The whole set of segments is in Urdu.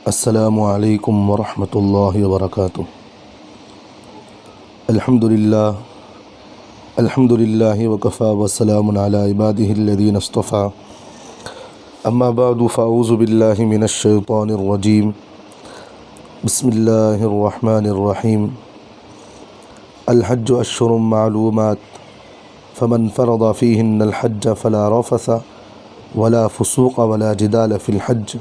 السلام علیکم ورحمۃ اللہ وبرکاتہ۔ الحمد للہ وکفیٰ وسلام علی عبادہ الذین اصطفیٰ، اما بعد فاعوذ باللہ من الشیطان الرجیم، بسم اللہ الرحمن الرحیم۔ الحج اشہر معلومات فمن فرض فیہن الحج فلا رفث ولا فسوق ولا جدال فی الحج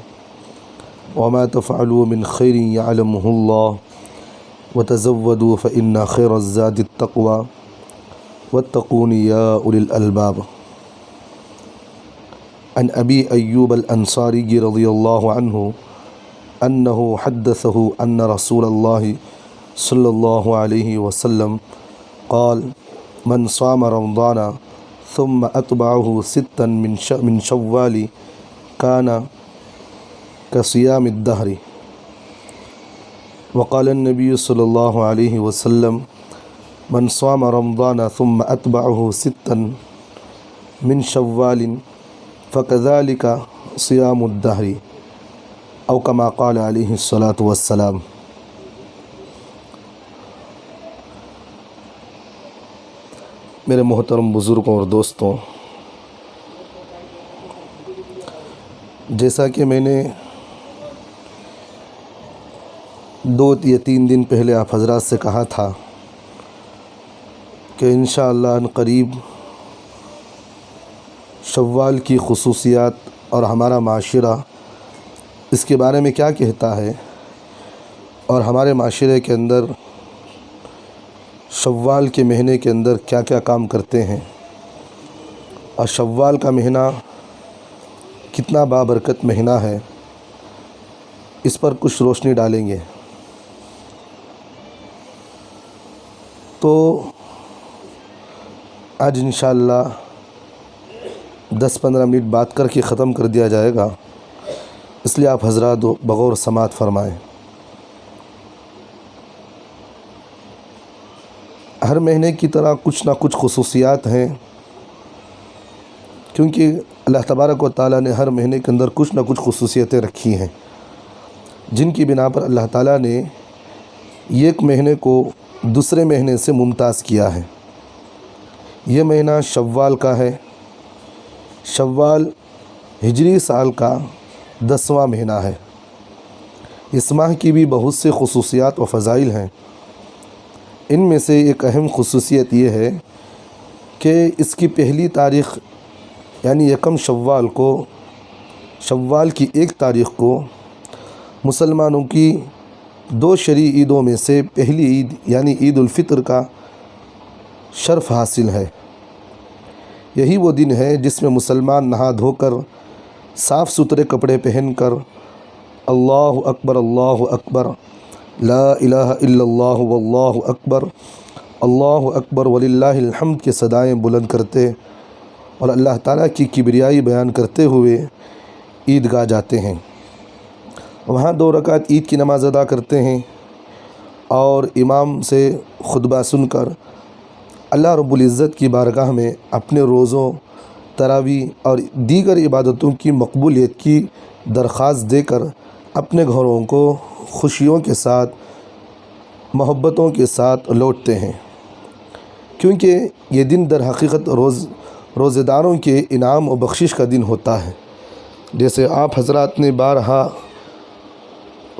وما تفعلوا من خیر یعلمہ اللہ وتزودوا فإن خیر الزاد التقوى واتقون یا اولی الالباب۔ عن ابی ایوب الانصاری رضی اللہ عنہ انہ حدثہ ان رسول اللہ صلی اللہ علیہ وسلم قال من صام رمضان ثم اتبعہ ستا من شوال کان كصيام الدهر۔ وقال النبي صلى الله عليه وسلم من صام رمضان ثم أتبعه ستا من شوال فكذلك صيام الدهر، أو كما قال عليه الصلاة والسلام۔ میرے محترم بزرگوں اور دوستوں، جیسا کہ میں نے 2 یا 3 دن پہلے آپ حضرات سے کہا تھا کہ انشاءاللہ ان قریب شوال کی خصوصیات اور ہمارا معاشرہ اس کے بارے میں کیا کہتا ہے، اور ہمارے معاشرے کے اندر شوال کے مہینے کے اندر کیا کیا کام کرتے ہیں، اور شوال کا مہینہ کتنا بابرکت مہینہ ہے، اس پر کچھ روشنی ڈالیں گے۔ تو آج انشاءاللہ 10-15 منٹ بات کر کے ختم کر دیا جائے گا، اس لیے آپ حضرات بغور سماعت فرمائیں۔ ہر مہینے کی طرح کچھ نہ کچھ خصوصیات ہیں، کیونکہ اللہ تبارک و تعالیٰ نے ہر مہینے کے اندر کچھ نہ کچھ خصوصیتیں رکھی ہیں، جن کی بنا پر اللہ تعالیٰ نے ایک مہینے کو دوسرے مہینے سے ممتاز کیا ہے۔ یہ مہینہ شوال کا ہے۔ شوال ہجری سال کا 10واں مہینہ ہے۔ اس ماہ کی بھی بہت سے خصوصیات و فضائل ہیں۔ ان میں سے ایک اہم خصوصیت یہ ہے کہ اس کی پہلی تاریخ یعنی 1 شوال کو، شوال کی 1 تاریخ کو مسلمانوں کی 2 شرعی عیدوں میں سے پہلی عید یعنی عید الفطر کا شرف حاصل ہے۔ یہی وہ دن ہے جس میں مسلمان نہا دھو کر صاف ستھرے کپڑے پہن کر اللہ اکبر لا الہ الا اللہ واللہ اکبر اللہ اکبر وللہ الحمد کے صدائیں بلند کرتے اور اللہ تعالیٰ کی کبریائی بیان کرتے ہوئے عیدگاہ جاتے ہیں۔ وہاں 2 رکعت عید کی نماز ادا کرتے ہیں اور امام سے خطبہ سن کر اللہ رب العزت کی بارگاہ میں اپنے روزوں، تراویح اور دیگر عبادتوں کی مقبولیت کی درخواست دے کر اپنے گھروں کو خوشیوں کے ساتھ، محبتوں کے ساتھ لوٹتے ہیں، کیونکہ یہ دن در حقیقت روزہ داروں کے انعام و بخشش کا دن ہوتا ہے۔ جیسے آپ حضرات نے بارہا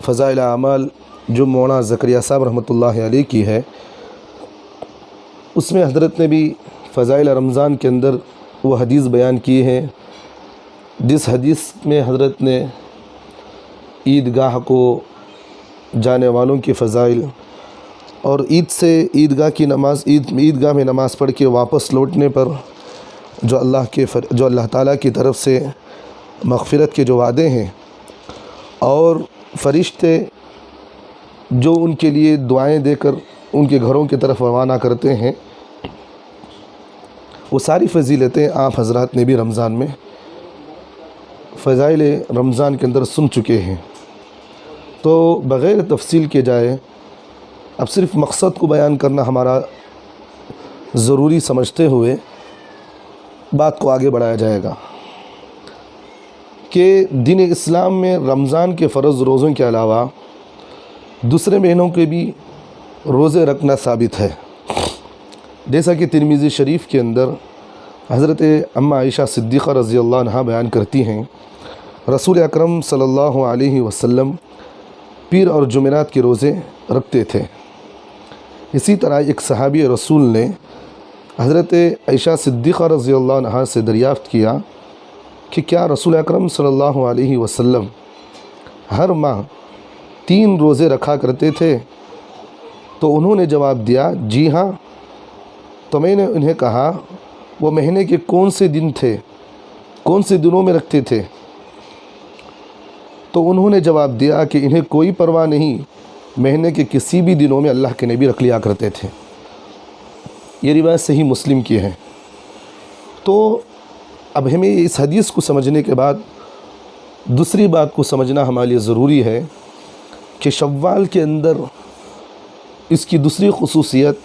فضائل اعمال جو مولانا زکریا صاحب رحمۃ اللہ علیہ کی ہے، اس میں حضرت نے بھی فضائل رمضان کے اندر وہ حدیث بیان کی ہے جس حدیث میں حضرت نے عیدگاہ کو جانے والوں کی فضائل اور عیدگاہ میں نماز پڑھ کے واپس لوٹنے پر جو اللہ تعالیٰ کی طرف سے مغفرت کے جو وعدے ہیں اور فرشتے جو ان کے لیے دعائیں دے کر ان کے گھروں کی طرف روانہ کرتے ہیں، وہ ساری فضیلتیں آپ حضرات نے بھی رمضان میں فضائل رمضان کے اندر سن چکے ہیں۔ تو بغیر تفصیل کے جائے اب صرف مقصد کو بیان کرنا ہمارا ضروری سمجھتے ہوئے بات کو آگے بڑھایا جائے گا۔ کہ دین اسلام میں رمضان کے فرض روزوں کے علاوہ دوسرے مہینوں کے بھی روزے رکھنا ثابت ہے، جیسا کہ ترمذی شریف کے اندر حضرت اماں عائشہ صدیقہ رضی اللہ عنہا بیان کرتی ہیں، رسول اکرم صلی اللہ علیہ وسلم پیر اور جمعرات کے روزے رکھتے تھے۔ اسی طرح ایک صحابی رسول نے حضرت عائشہ صدیقہ رضی اللہ عنہا سے دریافت کیا کہ کیا رسول اکرم صلی اللہ علیہ وسلم ہر ماہ 3 روزے رکھا کرتے تھے؟ تو انہوں نے جواب دیا جی ہاں۔ تو میں نے انہیں کہا وہ مہینے کے کون سے دن تھے، کون سے دنوں میں رکھتے تھے؟ تو انہوں نے جواب دیا کہ انہیں کوئی پرواہ نہیں، مہینے کے کسی بھی دنوں میں اللہ کے نبی رکھ لیا کرتے تھے۔ یہ روایت صحیح مسلم کی ہے۔ تو اب ہمیں اس حدیث کو سمجھنے کے بعد دوسری بات کو سمجھنا ہمارے لیے ضروری ہے کہ شوال کے اندر اس کی دوسری خصوصیت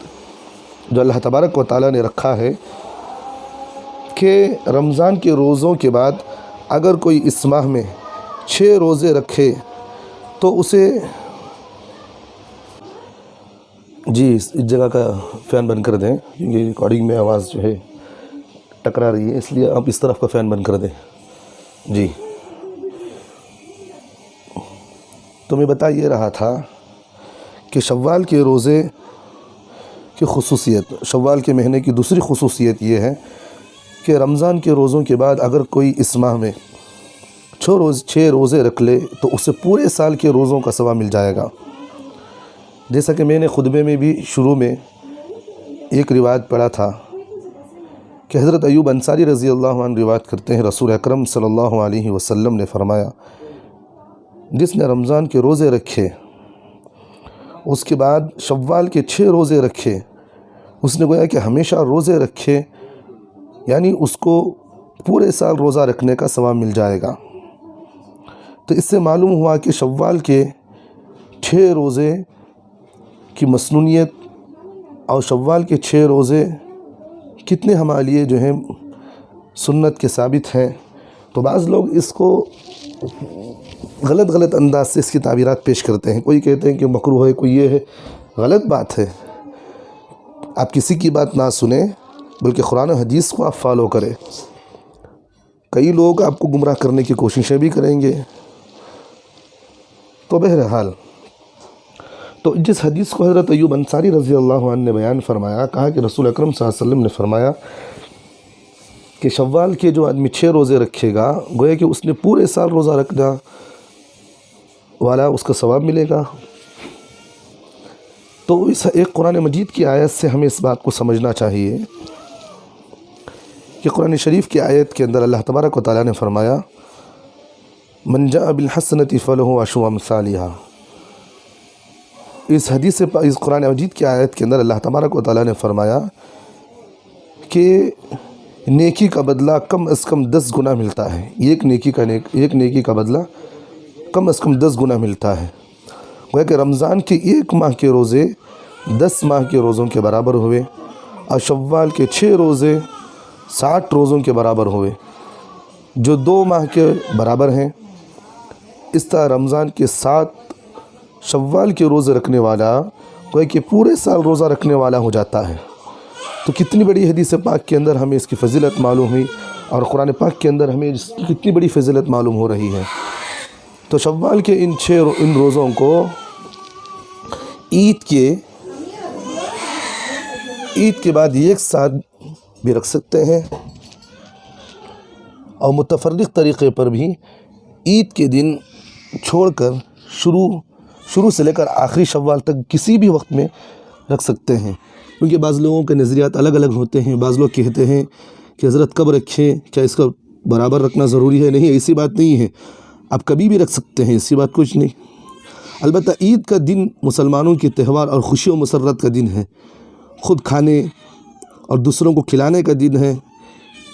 جو اللہ تبارک و تعالیٰ نے رکھا ہے کہ رمضان کے روزوں کے بعد اگر کوئی اس ماہ میں 6 روزے رکھے تو اسے اس جگہ کا فین بند کر دیں، کیونکہ ریکارڈنگ میں آواز جو ہے ٹکرا رہی ہے، اس لیے آپ اس طرف کا فین بند کر دیں۔ جی تو میں بتا یہ رہا تھا کہ شوال کے روزے کی خصوصیت، شوال کے مہینے کی دوسری خصوصیت یہ ہے کہ رمضان کے روزوں کے بعد اگر کوئی اس ماہ میں 6 روزے رکھ لے تو اسے پورے سال کے روزوں کا ثواب مل جائے گا۔ جیسا کہ میں نے خطبے میں بھی شروع میں ایک روایت پڑھا تھا کہ حضرت ایوب انصاری رضی اللہ عنہ روایت کرتے ہیں، رسول اکرم صلی اللہ علیہ وسلم نے فرمایا جس نے رمضان کے روزے رکھے اس کے بعد شوال کے 6 روزے رکھے، اس نے گویا کہ ہمیشہ روزے رکھے، یعنی اس کو پورے سال روزہ رکھنے کا ثواب مل جائے گا۔ تو اس سے معلوم ہوا کہ شوال کے 6 روزے کی مسنونیت اور شوال کے 6 روزے کتنے ہمارے لیے جو ہیں سنت کے ثابت ہیں۔ تو بعض لوگ اس کو غلط انداز سے اس کی تعبیرات پیش کرتے ہیں، کوئی کہتے ہیں کہ مکروہ ہے، کوئی یہ ہے، غلط بات ہے۔ آپ کسی کی بات نہ سنیں بلکہ قرآن و حدیث کو آپ فالو کریں۔ کئی لوگ آپ کو گمراہ کرنے کی کوششیں بھی کریں گے۔ تو بہرحال تو جس حدیث کو حضرت ایوب انصاری رضی اللہ عنہ نے بیان فرمایا، کہا کہ رسول اکرم صلی اللہ علیہ وسلم نے فرمایا کہ شوال کے جو آدمی 6 روزے رکھے گا گویا کہ اس نے پورے سال روزہ رکھنا والا اس کا ثواب ملے گا۔ تو اس ایک قرآن مجید کی آیت سے ہمیں اس بات کو سمجھنا چاہیے کہ قرآن شریف کی آیت کے اندر اللہ تبارک و تعالیٰ نے فرمایا من جاء بالحسنۃ فلہ عشر امثالھا۔ اس قرآن مجید کی آیت کے اندر اللہ تبارک و تعالیٰ نے فرمایا کہ نیکی کا بدلہ کم از کم 10 گنا ملتا ہے، ایک نیکی کا بدلہ کم از کم 10 گنا ملتا ہے۔ گویا کہ رمضان کے 1 ماہ کے روزے 10 ماہ کے روزوں کے برابر ہوئے، اور شوال کے 6 روزے 60 روزوں کے برابر ہوئے، جو 2 ماہ کے برابر ہیں۔ اس طرح رمضان کے 7 شوال کے روزے رکھنے والا گویا کہ پورے سال روزہ رکھنے والا ہو جاتا ہے۔ تو کتنی بڑی حدیث پاک کے اندر ہمیں اس کی فضیلت معلوم ہوئی، اور قرآن پاک کے اندر ہمیں اس کی کتنی بڑی فضیلت معلوم ہو رہی ہے۔ تو شوال کے ان روزوں کو عید کے بعد ایک ساتھ بھی رکھ سکتے ہیں، اور متفرق طریقے پر بھی عید کے دن چھوڑ کر شروع سے لے کر آخری شوال تک کسی بھی وقت میں رکھ سکتے ہیں، کیونکہ بعض لوگوں کے نظریات الگ الگ ہوتے ہیں۔ بعض لوگ کہتے ہیں کہ حضرت کب رکھیں، کیا اس کا برابر رکھنا ضروری ہے؟ نہیں، ایسی بات نہیں ہے، آپ کبھی بھی رکھ سکتے ہیں، ایسی بات کچھ نہیں۔ البتہ عید کا دن مسلمانوں کی تہوار اور خوشی و مسرت کا دن ہے، خود کھانے اور دوسروں کو کھلانے کا دن ہے،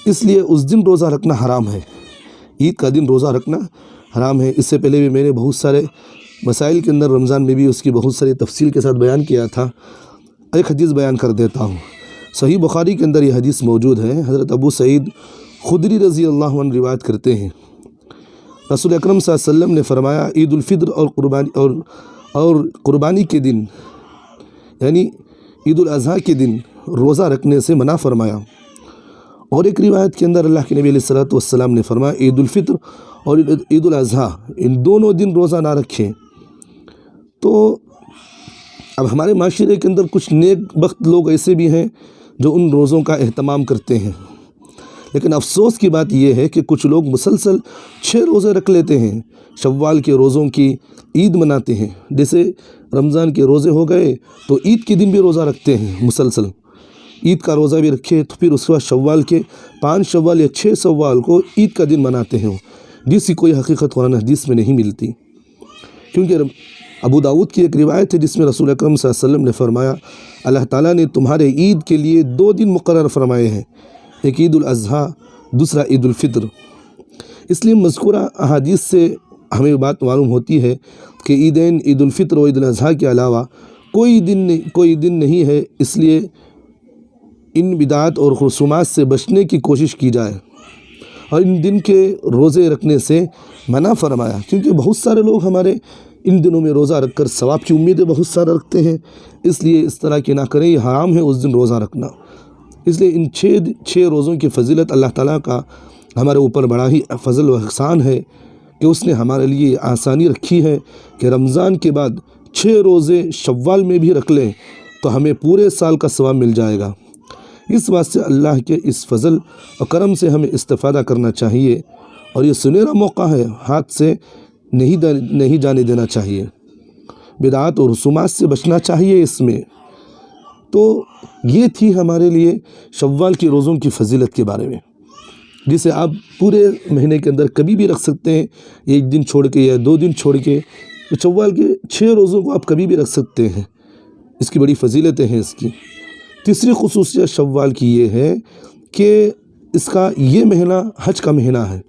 اس لیے اس دن روزہ رکھنا حرام ہے۔ عید کا دن روزہ رکھنا حرام ہے۔ اس سے پہلے بھی میں نے بہت سارے مسائل کے اندر رمضان میں بھی اس کی بہت ساری تفصیل کے ساتھ بیان کیا تھا۔ ایک حدیث بیان کر دیتا ہوں، صحیح بخاری کے اندر یہ حدیث موجود ہے۔ حضرت ابو سعید خدری رضی اللہ عنہ روایت کرتے ہیں، رسول اکرم صلی اللہ علیہ وسلم نے فرمایا عید الفطر اور قربانی کے دن یعنی عید الاضحیٰ کے دن روزہ رکھنے سے منع فرمایا۔ اور ایک روایت کے اندر اللہ کے نبی علیہ الصلوۃ والسلام نے فرمایا عید الفطر اور عید الاضحیٰ ان دونوں دن روزہ نہ رکھیں۔ تو اب ہمارے معاشرے کے اندر کچھ نیک بخت لوگ ایسے بھی ہیں جو ان روزوں کا اہتمام کرتے ہیں، لیکن افسوس کی بات یہ ہے کہ کچھ لوگ مسلسل 6 روزے رکھ لیتے ہیں، شوال کے روزوں کی عید مناتے ہیں۔ جیسے رمضان کے روزے ہو گئے تو عید کے دن بھی روزہ رکھتے ہیں، مسلسل عید کا روزہ بھی رکھے، تو پھر اس کے بعد شوال کے 5 شوال یا 6 شوال کو عید کا دن مناتے ہیں، جس کی کوئی حقیقت قرآن حدیث میں نہیں ملتی۔ کیونکہ ابو داؤد کی ایک روایت ہے جس میں رسول اکرم صلی اللہ علیہ وسلم نے فرمایا اللہ تعالیٰ نے تمہارے عید کے لیے 2 دن مقرر فرمائے ہیں، ایک عید الاضحیٰ، دوسرا عید الفطر۔ اس لیے مذکورہ احادیث سے ہمیں بات معلوم ہوتی ہے کہ عیدین عید الفطر و عید الاضحیٰ کے علاوہ کوئی دن نہیں ہے، اس لیے ان بدعات اور رسومات سے بچنے کی کوشش کی جائے اور ان دن کے روزے رکھنے سے منع فرمایا۔ کیونکہ بہت سارے لوگ ہمارے ان دنوں میں روزہ رکھ کر ثواب کی امیدیں بہت سارا رکھتے ہیں، اس لیے اس طرح کی نہ کریں، یہ حرام ہے اس دن روزہ رکھنا۔ اس لیے ان 6 روزوں کی فضیلت اللہ تعالیٰ کا ہمارے اوپر بڑا ہی فضل و احسان ہے کہ اس نے ہمارے لیے آسانی رکھی ہے کہ رمضان کے بعد 6 روزے شوال میں بھی رکھ لیں تو ہمیں پورے سال کا ثواب مل جائے گا۔ اس واسطے اللہ کے اس فضل اور کرم سے ہمیں استفادہ کرنا چاہیے، اور یہ سنہرا موقع ہے، ہاتھ سے نہیں جانے دینا چاہیے، بدعات اور رسومات سے بچنا چاہیے اس میں۔ تو یہ تھی ہمارے لیے شوال کے روزوں کی فضیلت کے بارے میں، جسے آپ پورے مہینے کے اندر کبھی بھی رکھ سکتے ہیں، 1 دن چھوڑ کے یا 2 دن چھوڑ کے، شوال کے 6 روزوں کو آپ کبھی بھی رکھ سکتے ہیں، اس کی بڑی فضیلتیں ہیں اس کی۔ تیسری خصوصیت شوال کی یہ ہے کہ اس کا یہ مہینہ حج کا مہینہ ہے،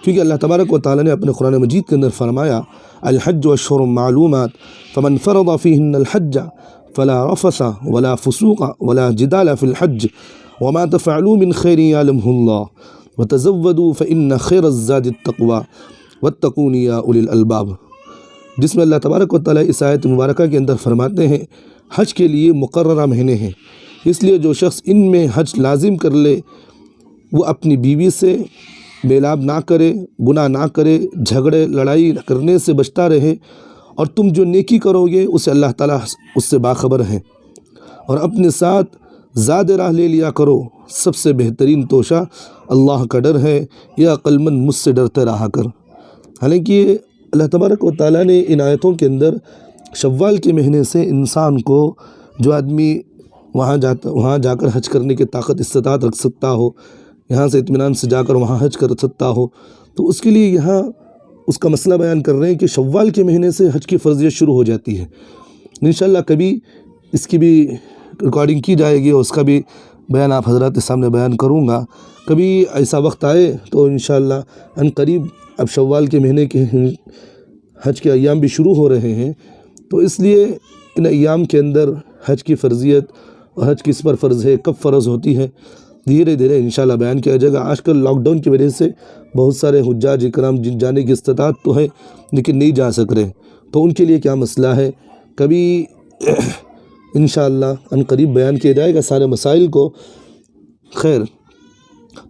کیونکہ اللہ تبارک و تعالیٰ نے اپنے قرآن مجید کے اندر فرمایا الحج اشہر معلومات فمن فرض فیہن الحج فلا رفث ولا فسوق ولا جدال فی الحج وما تفعلوا من خیر یعلمہ اللہ وتزودوا فإن خیر الزاد التقوی واتقون یا اولی الالباب، جس میں اللہ تبارک و تعالیٰ اس آیت مبارکہ کے اندر فرماتے ہیں حج کے لیے مقررہ مہینے ہیں، اس لیے جو شخص ان میں حج لازم کر لے وہ اپنی بیوی سے میلاب نہ کرے، گناہ نہ کرے، جھگڑے لڑائی کرنے سے بچتا رہے، اور تم جو نیکی کرو گے اسے اللہ تعالیٰ اس سے باخبر ہیں، اور اپنے ساتھ زاد راہ لے لیا کرو، سب سے بہترین توشہ اللہ کا ڈر ہے، یا عقل مند مجھ سے ڈرتے رہا کر۔ حالانکہ اللہ تبارک و تعالیٰ نے ان آیتوں کے اندر شوال کے مہینے سے انسان کو، جو آدمی وہاں جا کر حج کرنے کی طاقت استطاعت رکھ سکتا ہو، یہاں سے اطمینان سے جا کر وہاں حج کر سکتا ہو، تو اس کے لیے یہاں اس کا مسئلہ بیان کر رہے ہیں کہ شوال کے مہینے سے حج کی فرضیت شروع ہو جاتی ہے۔ انشاءاللہ کبھی اس کی بھی ریکارڈنگ کی جائے گی اور اس کا بھی بیان آپ حضرات کے سامنے بیان کروں گا۔ کبھی ایسا وقت آئے تو انشاءاللہ ان قریب اب شوال کے مہینے کے حج کے ایام بھی شروع ہو رہے ہیں، تو اس لیے ان ایام کے اندر حج کی فرضیت اور حج کس پر فرض ہے، کب فرض ہوتی ہے، دھیرے دھیرے انشاءاللہ بیان کیا جائے گا۔ آج کل لاک ڈاؤن کی وجہ سے بہت سارے حجاج اکرام جانے کی استطاعت تو ہے لیکن نہیں جا سک رہے، تو ان کے لیے کیا مسئلہ ہے، کبھی انشاءاللہ ان قریب بیان کیا جائے گا سارے مسائل کو۔ خیر،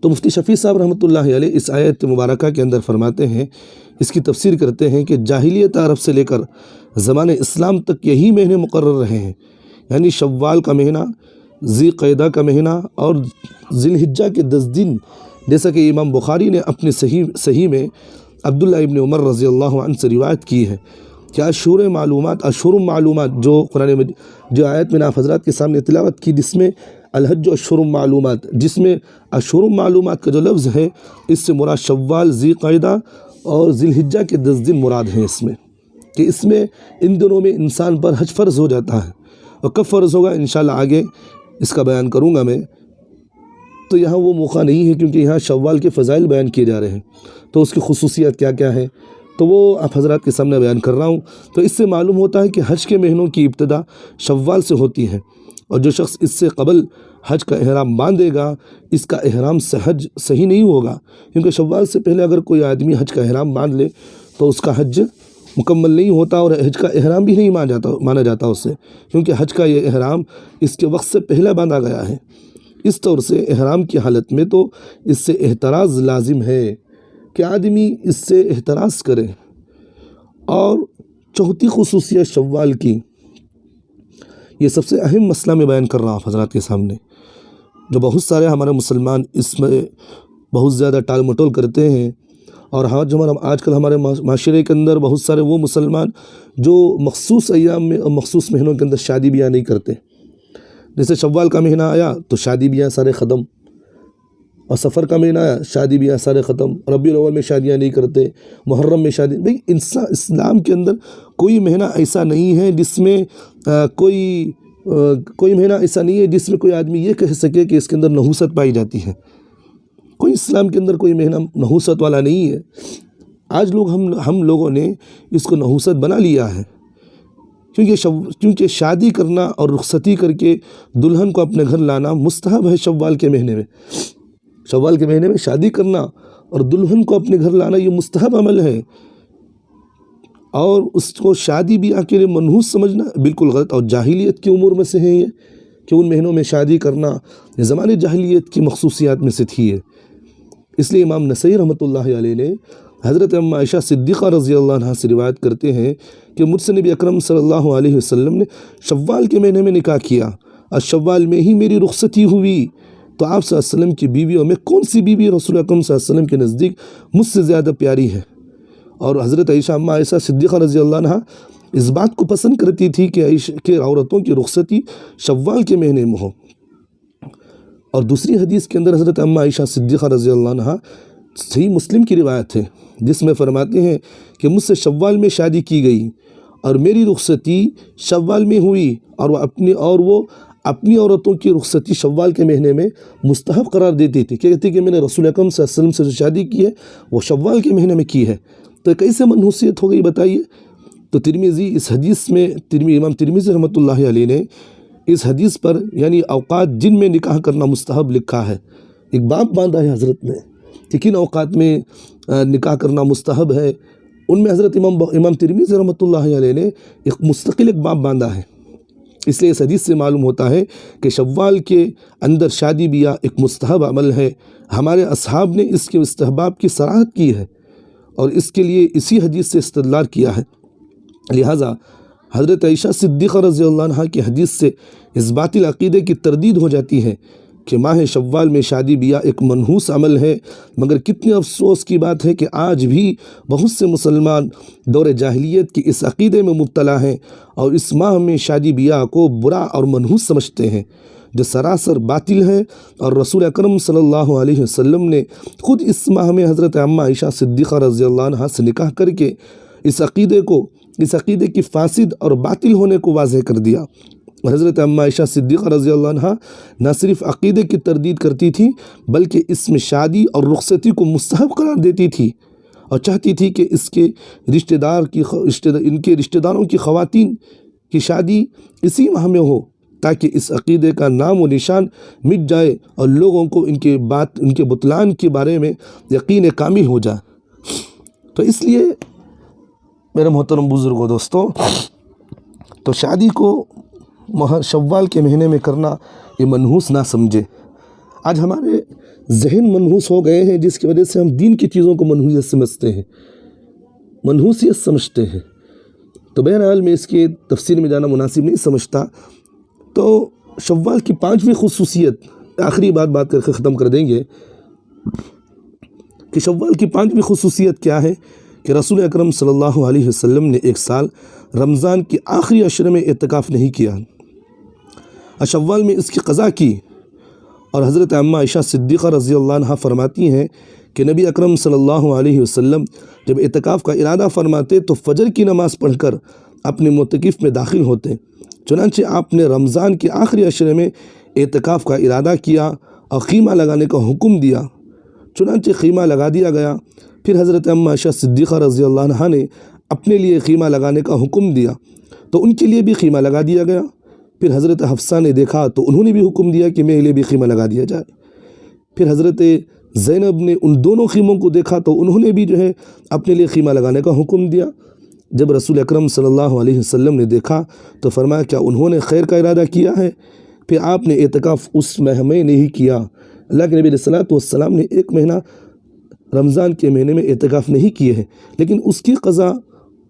تو مفتی شفیع صاحب رحمۃ اللہ علیہ اس آیت مبارکہ کے اندر فرماتے ہیں، اس کی تفسیر کرتے ہیں کہ جاہلیت عرب سے لے کر زمانِ اسلام تک یہی مہینے مقرر رہے ہیں، یعنی شوال کا مہینہ، ذی قعدہ کا مہینہ اور ذی الحجہ کے 10 دن، جیسا کہ امام بخاری نے اپنے صحیح میں عبداللہ ابن عمر رضی اللہ عنہ سے روایت کی ہے کہ اشہر معلومات جو قرآن میں جو آیت میں نے آپ حضرات کے سامنے تلاوت کی، جس میں الحج اشہر معلومات، جس میں اشہر معلومات کا جو لفظ ہے اس سے مراد شوال، ذی قعدہ اور ذی الحجہ کے 10 دن مراد ہیں، اس میں کہ اس میں ان دنوں میں انسان پر حج فرض ہو جاتا ہے، اور کب فرض ہوگا انشاءاللہ آگے اس کا بیان کروں گا میں۔ تو یہاں وہ موقع نہیں ہے کیونکہ یہاں شوال کے فضائل بیان کیے جا رہے ہیں، تو اس کی خصوصیات کیا کیا ہے تو وہ آپ حضرات کے سامنے بیان کر رہا ہوں۔ تو اس سے معلوم ہوتا ہے کہ حج کے مہینوں کی ابتدا شوال سے ہوتی ہے، اور جو شخص اس سے قبل حج کا احرام باندھے گا اس کا احرام سے حج صحیح نہیں ہوگا، کیونکہ شوال سے پہلے اگر کوئی آدمی حج کا احرام باندھ لے تو اس کا حج مکمل نہیں ہوتا اور حج کا احرام بھی نہیں مانا جاتا اس سے، کیونکہ حج کا یہ احرام اس کے وقت سے پہلے باندھا گیا ہے۔ اس طور سے احرام کی حالت میں تو اس سے احتراز لازم ہے کہ آدمی اس سے احتراز کرے۔ اور چوتھی خصوصیت شوال کی، یہ سب سے اہم مسئلہ میں بیان کر رہا ہوں حضرات کے سامنے، جو بہت سارے ہمارے مسلمان اس میں بہت زیادہ ٹال مٹول کرتے ہیں، اور آج کل ہمارے معاشرے کے اندر بہت سارے وہ مسلمان جو مخصوص ایام میں اور مخصوص مہینوں کے اندر شادی بیاہ نہیں کرتے۔ جیسے شوال کا مہینہ آیا تو شادی بیاہ سارے ختم، اور سفر کا مہینہ آیا شادی بیاہ سارے ختم، ربیع الاول میں شادیاں نہیں کرتے، محرم میں شادی۔ بھئی اسلام کے اندر کوئی مہینہ ایسا نہیں ہے جس میں کوئی مہینہ ایسا نہیں ہے جس میں کوئی آدمی یہ کہہ سکے کہ اس کے اندر نحوست پائی جاتی ہے۔ کوئی اسلام کے اندر کوئی مہینہ نحوست والا نہیں ہے۔ آج ہم لوگوں نے اس کو نحوست بنا لیا ہے، کیونکہ شادی کرنا اور رخصتی کر کے دلہن کو اپنے گھر لانا مستحب ہے۔ شوال کے مہینے میں شادی کرنا اور دلہن کو اپنے گھر لانا یہ مستحب عمل ہے، اور اس کو شادی بیاہ کے لیے منحوس سمجھنا بالکل غلط اور جاہلیت کی امور میں سے ہے یہ، کہ ان مہینوں میں شادی کرنا یہ زمانے جاہلیت کی مخصوصیات میں سے تھی ہے۔ اس لیے امام نسائی رحمۃ اللہ علیہ نے حضرت ام عائشہ صدیقہ رضی اللہ عنہا سے روایت کرتے ہیں کہ مجھ سے نبی اکرم صلی اللہ علیہ وسلم نے شوال کے مہینے میں نکاح کیا اور شوال میں ہی میری رخصتی ہوئی، تو آپ صلی اللہ علیہ وسلم کی بیویوں میں کون سی بیوی رسول اکرم صلی اللہ علیہ وسلم کے نزدیک مجھ سے زیادہ پیاری ہے؟ اور حضرت ام عائشہ صدیقہ رضی اللہ عنہا اس بات کو پسند کرتی تھی کہ عورتوں کی رخصتی شوال کے مہینے میں ہو۔ اور دوسری حدیث کے اندر حضرت ام عائشہ صدیقہ رضی اللہ عنہا، صحیح مسلم کی روایت ہے، جس میں فرماتے ہیں کہ مجھ سے شوال میں شادی کی گئی اور میری رخصتی شوال میں ہوئی، اور وہ اپنی عورتوں کی رخصتی شوال کے مہینے میں مستحب قرار دیتی تھی، کہتی کہ میں نے رسول اکرم صلی اللہ علیہ وسلم سے جو شادی کی ہے وہ شوال کے مہینے میں کی ہے۔ تو کیسے منحوسیت ہو گئی بتائیے؟ تو ترمذی اس حدیث میں امام ترمذی رحمۃ اللہ علیہ نے اس حدیث پر یعنی اوقات جن میں نکاح کرنا مستحب لکھا ہے، ایک باب باندھا ہے حضرت نے کہ کن اوقات میں نکاح کرنا مستحب ہے، ان میں حضرت امام ترمذی رحمۃ اللہ علیہ نے ایک مستقل ایک باب باندھا ہے۔ اس لیے اس حدیث سے معلوم ہوتا ہے کہ شوال کے اندر شادی بیاہ ایک مستحب عمل ہے۔ ہمارے اصحاب نے اس کے استحباب کی صراحت کی ہے اور اس کے لیے اسی حدیث سے استدلال کیا ہے۔ لہٰذا حضرت عائشہ صدیقہ رضی اللہ عنہا کی حدیث سے اس باطل عقیدے کی تردید ہو جاتی ہے کہ ماہ شوال میں شادی بیاہ ایک منحوس عمل ہے۔ مگر کتنے افسوس کی بات ہے کہ آج بھی بہت سے مسلمان دور جاہلیت کی اس عقیدے میں مبتلا ہیں اور اس ماہ میں شادی بیاہ کو برا اور منحوس سمجھتے ہیں، جو سراسر باطل ہے۔ اور رسول اکرم صلی اللہ علیہ وسلم نے خود اس ماہ میں حضرت عمہ عائشہ صدیقہ رضی اللہ عنہا سے نکاح کر کے اس عقیدے کی فاسد اور باطل ہونے کو واضح کر دیا۔ اور حضرت عمہ عائشہ صدیقہ رضی اللہ عنہا نہ صرف عقیدے کی تردید کرتی تھی بلکہ اس میں شادی اور رخصتی کو مستحب قرار دیتی تھی، اور چاہتی تھی کہ ان کے رشتہ داروں کی خواتین کی شادی اسی ماہ میں ہو، تاکہ اس عقیدے کا نام و نشان مٹ جائے اور لوگوں کو ان کے بطلان کے بارے میں یقین کامل ہو جائے۔ تو اس لیے میرے محترم بزرگوں دوستوں، تو شادی کو شوال کے مہینے میں کرنا یہ منحوس نہ سمجھے۔ آج ہمارے ذہن منحوس ہو گئے ہیں، جس کی وجہ سے ہم دین کی چیزوں کو منحوسیت سمجھتے ہیں۔ تو بہرحال میں اس کی تفصیل میں جانا مناسب نہیں سمجھتا۔ تو شوال کی 5ویں خصوصیت، آخری بات کر کے ختم کر دیں گے کہ شوال کی 5ویں خصوصیت کیا ہے کہ رسول اکرم صلی اللہ علیہ وسلم نے ایک سال رمضان کی آخری عشرے میں اعتکاف نہیں کیا، شوال میں اس کی قضا کی۔ اور حضرت عمہ عائشہ صدیقہ رضی اللہ عنہا فرماتی ہیں کہ نبی اکرم صلی اللہ علیہ وسلم جب اعتکاف کا ارادہ فرماتے تو فجر کی نماز پڑھ کر اپنے معتکف میں داخل ہوتے۔ چنانچہ آپ نے رمضان کے آخری عشرے میں اعتکاف کا ارادہ کیا اور خیمہ لگانے کا حکم دیا، چنانچہ خیمہ لگا دیا گیا۔ پھر حضرت عمہ عائشہ صدیقہ رضی اللہ عنہا نے اپنے لیے خیمہ لگانے کا حکم دیا تو ان کے لیے بھی خیمہ لگا دیا گیا۔ پھر حضرت حفصہ نے دیکھا تو انہوں نے بھی حکم دیا کہ میرے لیے بھی خیمہ لگا دیا جائے۔ پھر حضرت زینب نے ان دونوں خیموں کو دیکھا تو انہوں نے بھی جو ہے اپنے لیے خیمہ لگانے کا حکم دیا۔ جب رسول اکرم صلی اللہ علیہ وسلم نے دیکھا تو فرمایا کیا انہوں نے خیر کا ارادہ کیا ہے؟ پھر آپ نے اعتکاف اس ماہ میں نہیں کیا۔ اللہ کے نبی علیہ الصلوۃ والسلام نے ایک مہینہ رمضان کے مہینے میں اعتکاف نہیں کیے ہیں، لیکن اس کی قضا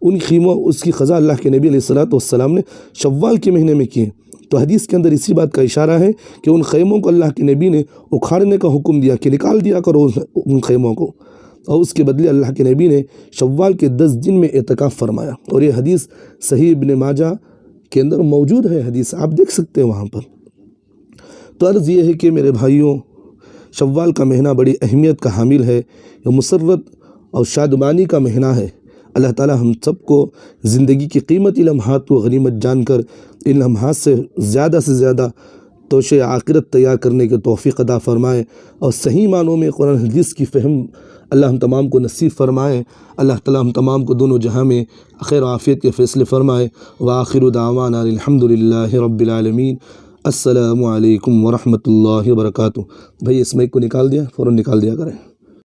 اس کی قضا اللہ کے نبی علیہ الصلوۃ والسلام نے شوال کے مہینے میں کی ہے۔ تو حدیث کے اندر اسی بات کا اشارہ ہے کہ ان خیموں کو اللہ کے نبی نے اکھاڑنے کا حکم دیا کہ نکال دیا کرو ان خیموں کو، اور اس کے بدلے اللہ کے نبی نے شوال کے 10 دن میں اعتکاف فرمایا۔ اور یہ حدیث صحیح ابن ماجہ کے اندر موجود ہے، حدیث آپ دیکھ سکتے ہیں وہاں پر۔ تو عرض یہ ہے کہ میرے بھائیوں، شوال کا مہینہ بڑی اہمیت کا حامل ہے، یہ مسرت اور شادمانی کا مہینہ ہے۔ اللہ تعالی ہم سب کو زندگی کی قیمتی لمحات کو غنیمت جان کر ان لمحات سے زیادہ توشے آخرت تیار کرنے کے توفیق عطا فرمائے، اور صحیح معنوں میں قرآن حدیث کی فہم اللہ ہم تمام کو نصیب فرمائے۔ اللہ تعالی ہم تمام کو دونوں جہاں میں خیر و عافیت کے فیصلے فرمائے۔ وآخر دعوانا الحمدللہ رب العالمین۔ السلام علیکم ورحمۃ اللہ وبرکاتہ۔ بھائی اس مائک کو نکال دیا، فوراً نکال دیا کریں۔